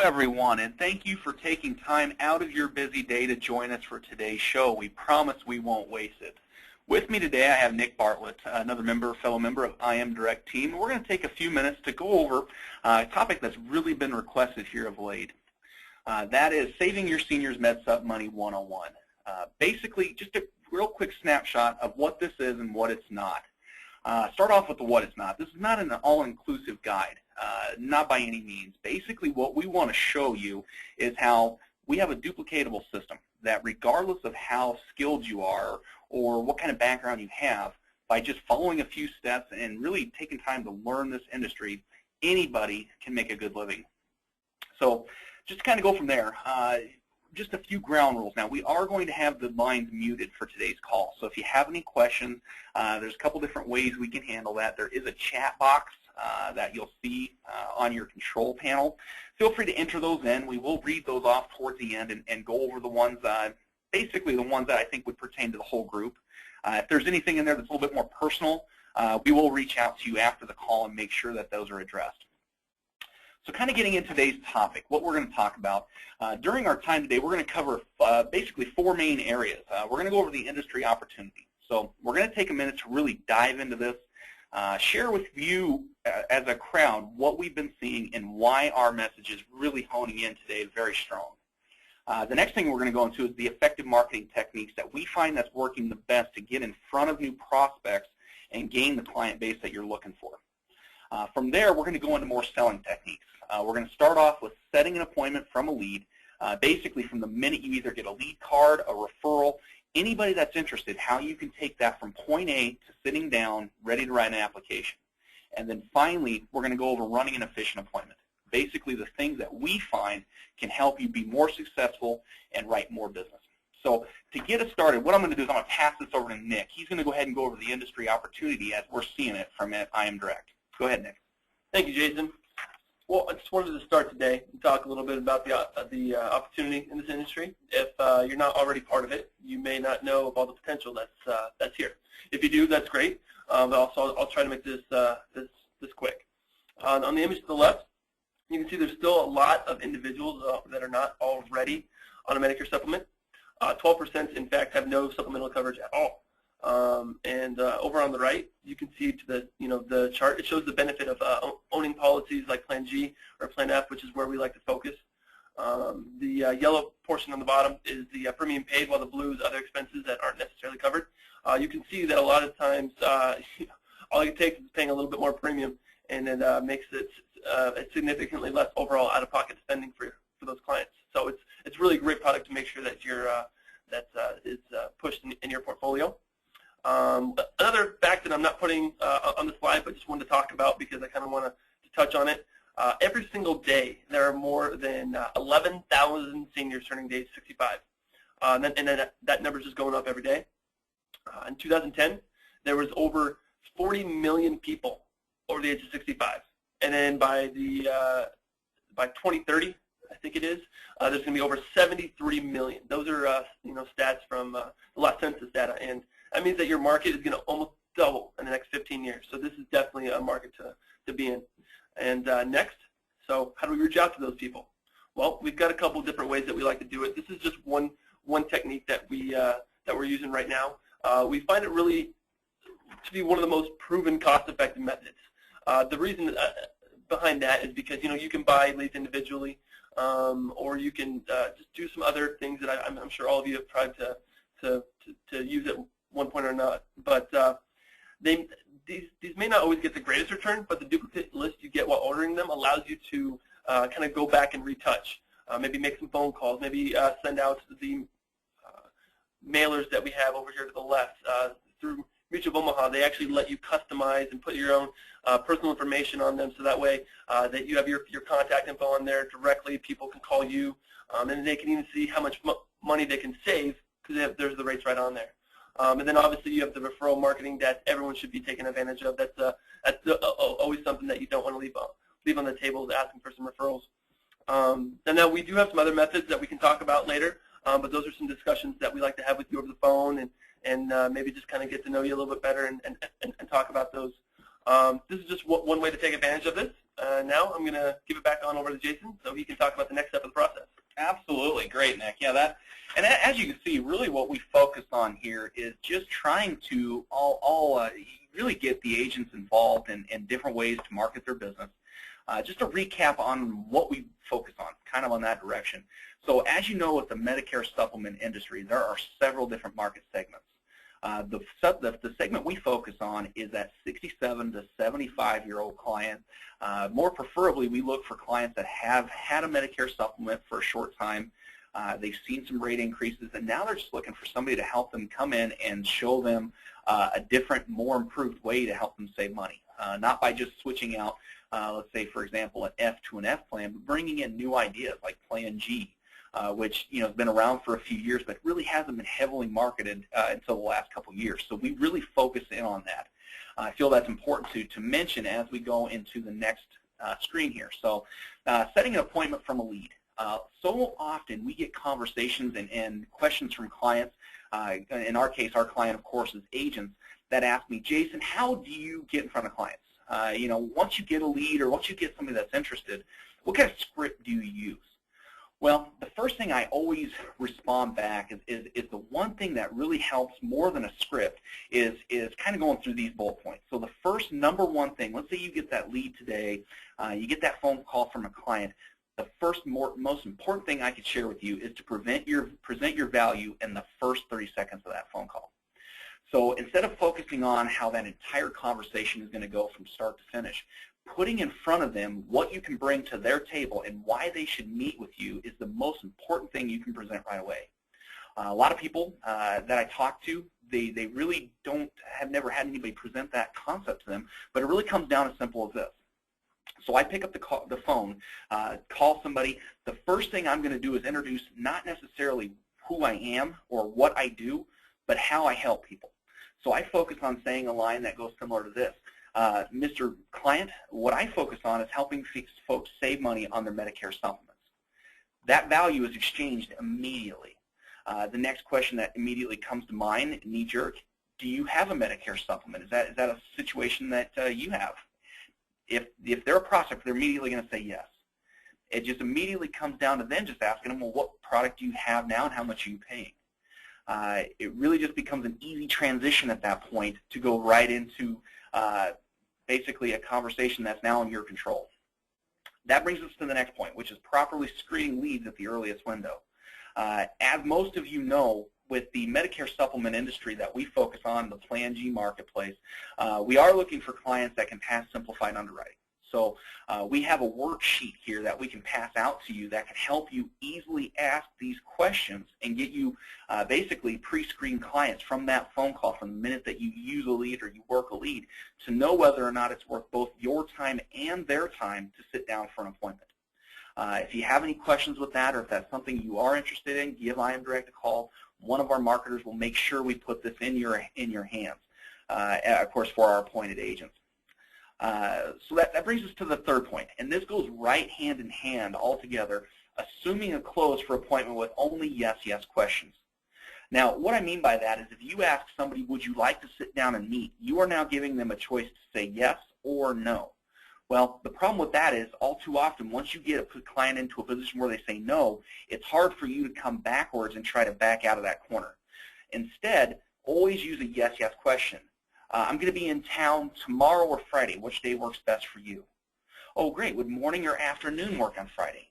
Everyone, and thank you for taking time out of your busy day to join us for today's show. We promise we won't waste it. With me today I have Nick Bartlett, another fellow member of IM Direct team. We're going to take a few minutes to go over a topic that's really been requested here of late. That is Saving Your Seniors Med Supp Money 101. Basically, just a real quick snapshot of what this is and what it's not. Start off with the what it's not. This is not an all-inclusive guide, not by any means. Basically, what we want to show you is how we have a duplicatable system that regardless of how skilled you are or what kind of background you have, by just following a few steps and really taking time to learn this industry, anybody can make a good living. So just to kind of go from there, just a few ground rules. Now, we are going to have the lines muted for today's call, so if you have any questions, there's a couple different ways we can handle that. There is a chat box that you'll see on your control panel. Feel free to enter those in. We will read those off towards the end and go over the ones, basically the ones that I think would pertain to the whole group. If there's anything in there that's a little bit more personal, we will reach out to you after the call and make sure that those are addressed. So kind of getting into today's topic, what we're going to talk about. During our time today, we're going to cover basically four main areas. We're going to go over the industry opportunity. So we're going to take a minute to really dive into this, share with you as a crowd what we've been seeing and why our message is really honing in today very strong. The next thing we're going to go into is the effective marketing techniques that we find that's working the best to get in front of new prospects and gain the client base that you're looking for. From there, we're going to go into more selling techniques. We're going to start off with setting an appointment from a lead. Basically, from the minute you either get a lead card, a referral, anybody that's interested, how you can take that from point A to sitting down, ready to write an application. And then finally, we're going to go over running an efficient appointment. Basically, the things that we find can help you be more successful and write more business. So to get us started, what I'm going to do is I'm going to pass this over to Nick. He's going to go ahead and go over the industry opportunity as we're seeing it from IM Direct. Go ahead, Nick. Thank you, Jason. Well, I just wanted to start today and talk a little bit about the opportunity in this industry. If you're not already part of it, you may not know of all the potential that's here. If you do, that's great. But also, I'll try to make this this quick. On the image to the left, you can see there's still a lot of individuals that are not already on a Medicare supplement. 12%, in fact, have no supplemental coverage at all. Over on the right, you can see to the chart, it shows the benefit of owning policies like Plan G or Plan F, which is where we like to focus. The yellow portion on the bottom is the premium paid, while the blue is other expenses that aren't necessarily covered. You can see that a lot of times all it takes is paying a little bit more premium, and it makes it significantly less overall out-of-pocket spending for those clients. So it's really a great product to make sure that is pushed in your portfolio. Another fact that I'm not putting on the slide, but just wanted to talk about because I kind of want to touch on it. Every single day, there are more than 11,000 seniors turning age 65. And that number is just going up every day. In 2010, there was over 40 million people over the age of 65. And then by 2030, I think it is, there's going to be over 73 million. Those are stats from the last census data, and that means that your market is going to almost double in the next 15 years. So this is definitely a market to be in. And next, so how do we reach out to those people? Well, we've got a couple different ways that we like to do it. This is just one technique that we're using right now. We find it really to be one of the most proven, cost-effective methods. The reason behind that is because you can buy leads individually, or you can just do some other things that I'm sure all of you have tried to use at one point or not. But these may not always get the greatest return, but the duplicate list you get while ordering them allows you to kind of go back and retouch, maybe make some phone calls, maybe send out the mailers that we have over here to the left. Through Mutual of Omaha, they actually let you customize and put your own personal information on them, so that way that you have your contact info on there directly. People can call you, and they can even see how much money they can save because there's the rates right on there. And then obviously you have the referral marketing that everyone should be taking advantage of. That's always something that you don't want to leave on the table, is asking for some referrals. And now we do have some other methods that we can talk about later, but those are some discussions that we like to have with you over the phone, and maybe just kind of get to know you a little bit better and talk about those. This is just one way to take advantage of this. Now I'm going to give it back on over to Jason so he can talk about the next step of the process. Absolutely. Great, Nick. Yeah, and as you can see, really what we focus on here is just trying to really get the agents involved in different ways to market their business. Just a recap on what we focus on, kind of on that direction. So as you know, with the Medicare supplement industry, there are several different market segments. The segment we focus on is that 67 to 75-year-old client. More preferably, we look for clients that have had a Medicare supplement for a short time. They've seen some rate increases, and now they're just looking for somebody to help them come in and show them a different, more improved way to help them save money. Not by just switching out, let's say, for example, an F to an F plan, but bringing in new ideas like Plan G, which has been around for a few years, but really hasn't been heavily marketed until the last couple of years. So we really focus in on that. I feel that's important to mention as we go into the next screen here. So setting an appointment from a lead. So often we get conversations and questions from clients. In our case, our client, of course, is agents that ask me, Jason, how do you get in front of clients? Once you get a lead or once you get somebody that's interested, what kind of script do you use? Well, the first thing I always respond back is the one thing that really helps more than a script is kind of going through these bullet points. So the first number one thing, let's say you get that lead today, you get that phone call from a client, the first most important thing I could share with you is to present your value in the first 30 seconds of that phone call. So instead of focusing on how that entire conversation is going to go from start to finish, putting in front of them what you can bring to their table and why they should meet with you is the most important thing you can present right away. A lot of people that I talk to, they really have never had anybody present that concept to them, but it really comes down as simple as this. So I pick up the phone, call somebody. The first thing I'm going to do is introduce not necessarily who I am or what I do, but how I help people. So I focus on saying a line that goes similar to this. Mr. Client, what I focus on is helping folks save money on their Medicare supplements. That value is exchanged immediately. The next question that immediately comes to mind, knee-jerk, do you have a Medicare supplement? Is that a situation that you have? If they're a prospect, they're immediately going to say yes. It just immediately comes down to then just asking them, well, what product do you have now and how much are you paying? It really just becomes an easy transition at that point to go right into basically a conversation that's now in your control. That brings us to the next point, which is properly screening leads at the earliest window. As most of you know, with the Medicare supplement industry that we focus on, the Plan G marketplace, we are looking for clients that can pass simplified underwriting. So we have a worksheet here that we can pass out to you that can help you easily ask these questions and get you basically pre-screen clients from that phone call from the minute that you use a lead or you work a lead to know whether or not it's worth both your time and their time to sit down for an appointment. If you have any questions with that or if that's something you are interested in, give IMDirect a call. One of our marketers will make sure we put this in your hands, of course, for our appointed agents. So that brings us to the third point, and this goes right hand in hand altogether, assuming a close for appointment with only yes, yes questions. Now, what I mean by that is if you ask somebody, would you like to sit down and meet, you are now giving them a choice to say yes or no. Well, the problem with that is all too often, once you get a client into a position where they say no, it's hard for you to come backwards and try to back out of that corner. Instead, always use a yes, yes question. I'm going to be in town tomorrow or Friday. Which day works best for you? Oh, great. Would morning or afternoon work on Friday?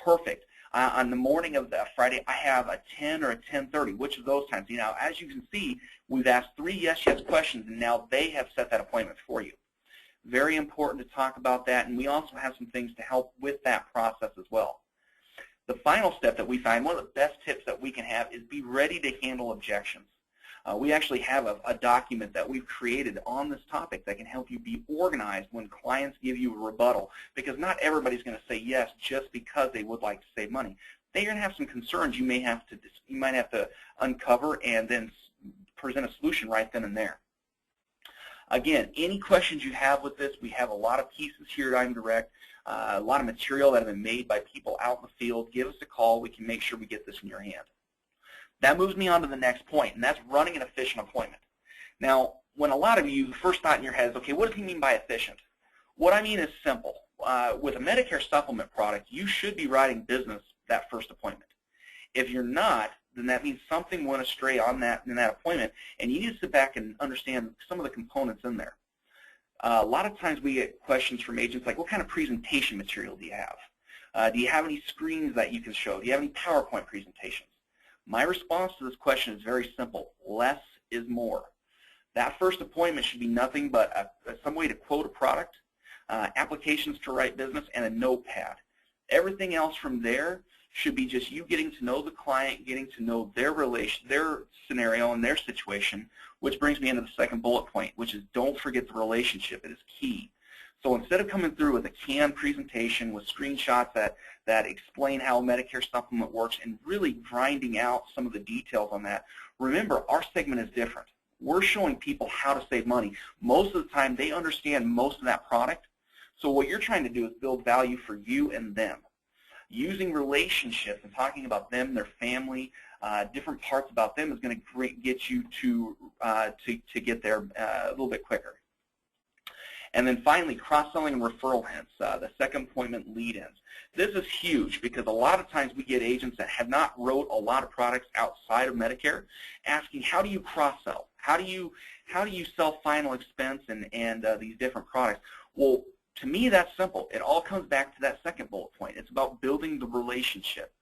Perfect. On the morning of that Friday, I have a 10 or a 10:30. Which of those times? As you can see, we've asked 3 yes, yes questions, and now they have set that appointment for you. Very important to talk about that, and we also have some things to help with that process as well. The final step that we find, one of the best tips that we can have is be ready to handle objections. We actually have a document that we've created on this topic that can help you be organized when clients give you a rebuttal, because not everybody's going to say yes just because they would like to save money. They're going to have some concerns you might have to uncover and then present a solution right then and there. Again, any questions you have with this, we have a lot of pieces here at IMDirect, a lot of material that have been made by people out in the field. Give us a call. We can make sure we get this in your hand. That moves me on to the next point, and that's running an efficient appointment. Now, when a lot of you, the first thought in your head is, okay, what does he mean by efficient? What I mean is simple. with a Medicare supplement product, you should be writing business that first appointment. If you're not, then that means something went astray on in that appointment, and you need to sit back and understand some of the components in there. A lot of times we get questions from agents like, what kind of presentation material do you have? Do you have any screens that you can show? Do you have any PowerPoint presentations? My response to this question is very simple. Less is more. That first appointment should be nothing but some way to quote a product, applications to write business, and a notepad. Everything else from there should be just you getting to know the client, getting to know their scenario and their situation, which brings me into the second bullet point, which is don't forget the relationship. It is key. So instead of coming through with a canned presentation with screenshots that explain how Medicare supplement works and really grinding out some of the details on that, remember our segment is different. We're showing people how to save money. Most of the time they understand most of that product. So what you're trying to do is build value for you and them. Using relationships and talking about them, their family, different parts about them is going to get you to get there a little bit quicker. And then finally, cross-selling and referral hints, the second appointment lead-ins. This is huge because a lot of times we get agents that have not wrote a lot of products outside of Medicare asking, how do you cross-sell? How do you sell final expense and these different products? Well, to me, that's simple. It all comes back to that second bullet point. It's about building the relationship.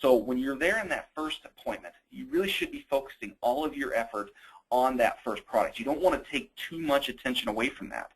So when you're there in that first appointment, you really should be focusing all of your effort on that first product. You don't want to take too much attention away from that,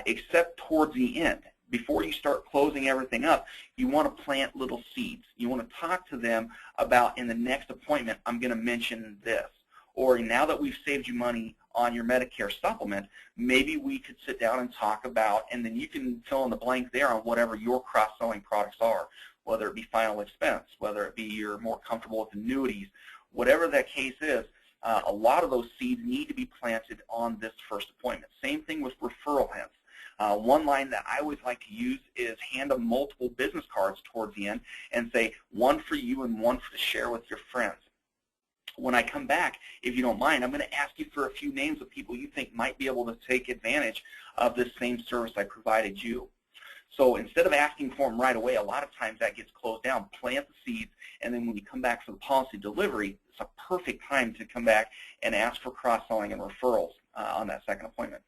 except towards the end. Before you start closing everything up, you want to plant little seeds. You want to talk to them about, in the next appointment, I'm going to mention this. Or now that we've saved you money on your Medicare supplement, maybe we could sit down and talk about, and then you can fill in the blank there on whatever your cross-selling products are, whether it be final expense, whether it be you're more comfortable with annuities, whatever that case is. A lot of those seeds need to be planted on this first appointment. Same thing with referral hints. One line that I always like to use is hand them multiple business cards towards the end and say, one for you and one to share with your friends. When I come back, if you don't mind, I'm going to ask you for a few names of people you think might be able to take advantage of this same service I provided you. So instead of asking for them right away, a lot of times that gets closed down. Plant the seeds, and then when you come back for the policy delivery, it's a perfect time to come back and ask for cross-selling and referrals on that second appointment.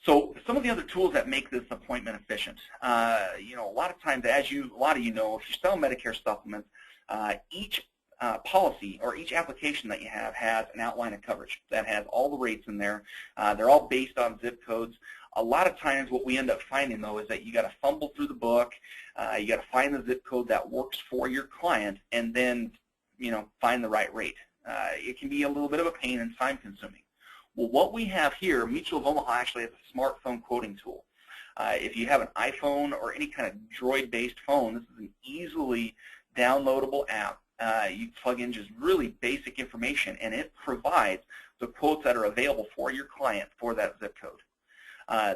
So some of the other tools that make this appointment efficient, a lot of times, as a lot of you know, if you sell Medicare supplements, each policy or each application that you have has an outline of coverage that has all the rates in there. They're all based on zip codes. A lot of times what we end up finding, though, is that you got to fumble through the book. You got to find the zip code that works for your client and then, find the right rate. It can be a little bit of a pain and time-consuming. Well, what we have here, Mutual of Omaha actually has a smartphone quoting tool. If you have an iPhone or any kind of Droid-based phone, this is an easily downloadable app. You plug in just really basic information, and it provides the quotes that are available for your client for that zip code.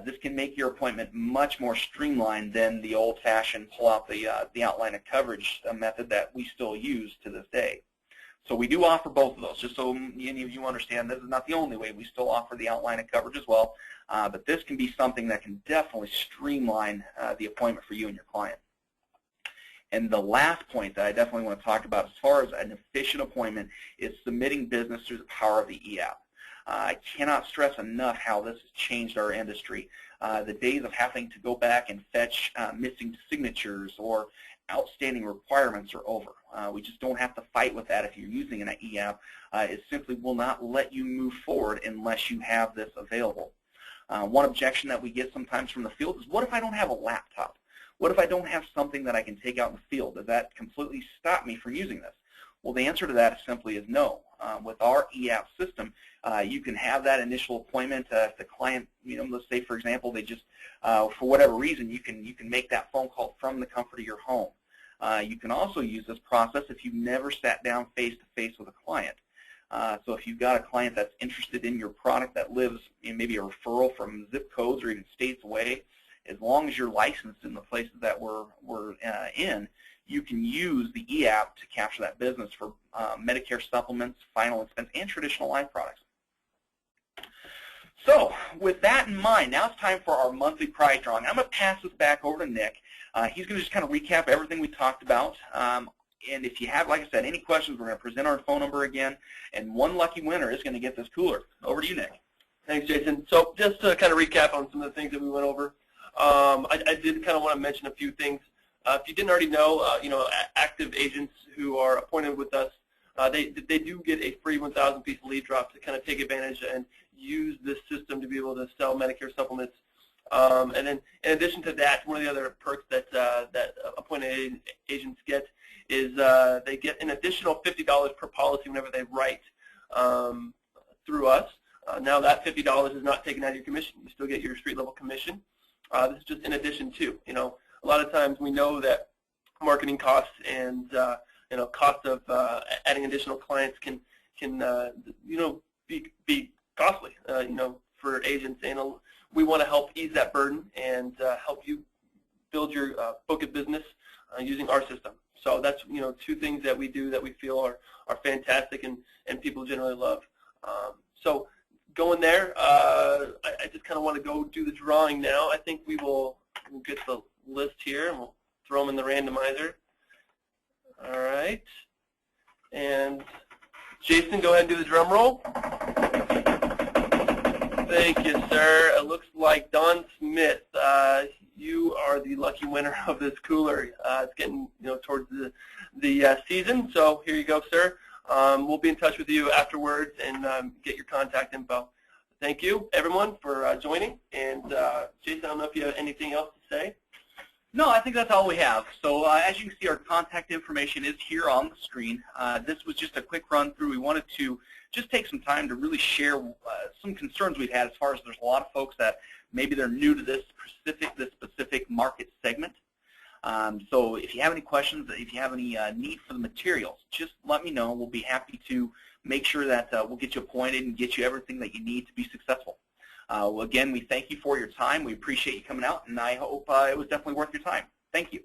This can make your appointment much more streamlined than the old-fashioned pull out the outline of coverage method that we still use to this day. So we do offer both of those. Just so any of you understand, this is not the only way. We still offer the outline of coverage as well, but this can be something that can definitely streamline the appointment for you and your client. And the last point that I definitely want to talk about as far as an efficient appointment is submitting business through the power of the e-app. I cannot stress enough how this has changed our industry. The days of having to go back and fetch missing signatures or outstanding requirements are over. We just don't have to fight with that if you're using an e-app. It simply will not let you move forward unless you have this available. One objection that we get sometimes from the field is, what if I don't have a laptop? What if I don't have something that I can take out in the field? Does that completely stop me from using this? Well, the answer to that simply is no. With our e-app system, you can have that initial appointment. If the client, let's say, for example, they just, for whatever reason, you can make that phone call from the comfort of your home. You can also use this process if you've never sat down face-to-face with a client. So if you've got a client that's interested in your product that lives in maybe a referral from zip codes or even states away, as long as you're licensed in the places that we're in, you can use the e-app to capture that business for Medicare supplements, final expense, and traditional life products. So with that in mind, now it's time for our monthly prize drawing. I'm going to pass this back over to Nick. He's going to just kind of recap everything we talked about. And if you have, like I said, any questions, we're going to present our phone number again. And one lucky winner is going to get this cooler. Over to you, Nick. Thanks, Jason. So just to kind of recap on some of the things that we went over, I did kind of want to mention a few things. If you didn't already know, active agents who are appointed with us, they do get a free 1,000-piece lead drop to kind of take advantage and use this system to be able to sell Medicare supplements. And then in addition to that, one of the other perks that appointed agents get is they get an additional $50 per policy whenever they write through us. Now that $50 is not taken out of your commission. You still get your street level commission. This is just in addition to. A lot of times we know that marketing costs and cost of adding additional clients can be costly for agents, and we want to help ease that burden and help you build your book of business using our system. So that's two things that we do that we feel are fantastic and people generally love. So going there, I just kind of want to go do the drawing now. I think we'll get the list here and we'll throw them in the randomizer. All right. And Jason, go ahead and do the drum roll. Thank you, sir. It looks like Don Smith, you are the lucky winner of this cooler. It's getting towards the season, so here you go, sir. We'll be in touch with you afterwards and get your contact info. Thank you, everyone, for joining. And Jason, I don't know if you have anything else to say. No, I think that's all we have. So as you can see, our contact information is here on the screen. This was just a quick run through. We wanted to just take some time to really share some concerns we've had as far as there's a lot of folks that maybe they're new to this specific market segment. So if you have any questions, if you have any need for the materials, just let me know. We'll be happy to make sure that we'll get you appointed and get you everything that you need to be successful. Well, again, we thank you for your time. We appreciate you coming out, and I hope it was definitely worth your time. Thank you.